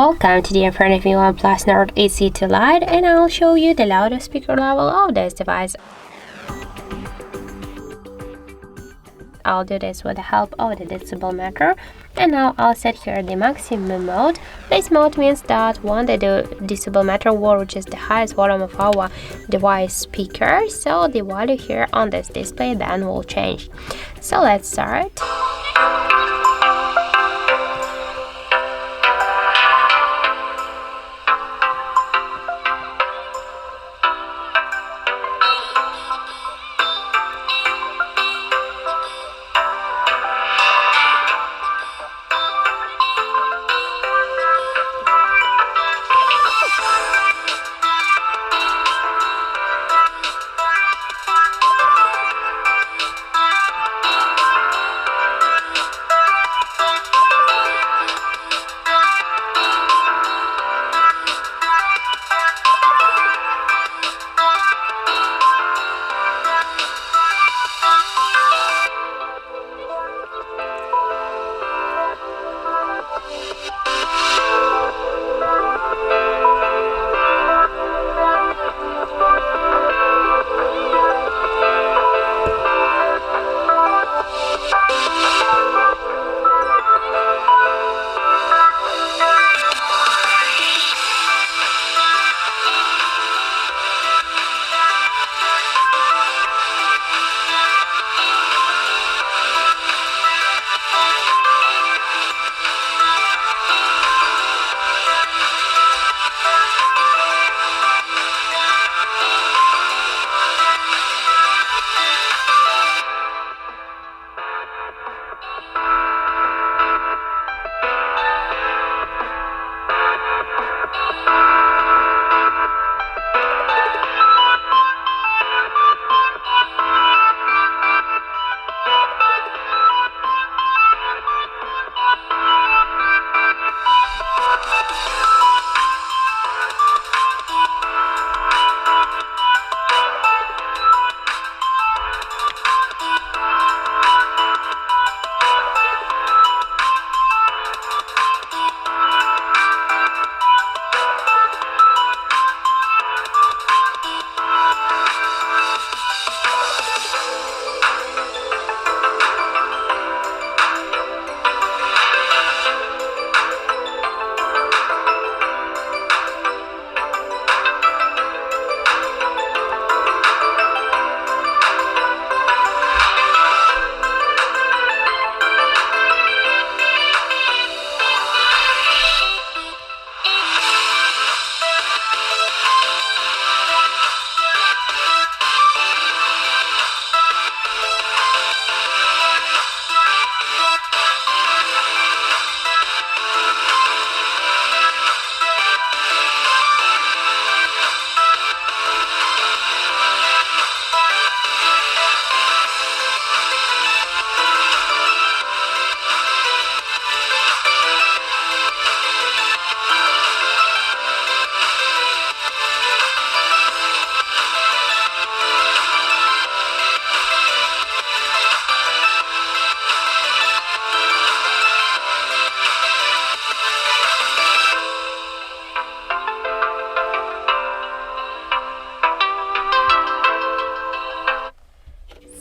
Welcome, today in front of me OnePlus Nord CE to Lite, and I'll show you the loudest speaker level of this device. I'll do this with the help of the decibel meter, and now I'll set here the maximum mode. This mode means that when the decibel meter will reach the highest volume of our device speaker, so the value here on this display then will change. So let's start.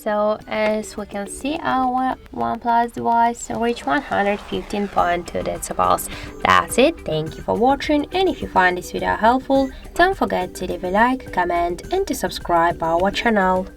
So as we can see, our OnePlus device reached 115.2 decibels. That's it. Thank you for watching, and if you find this video helpful, don't forget to leave a like, comment and to subscribe our channel.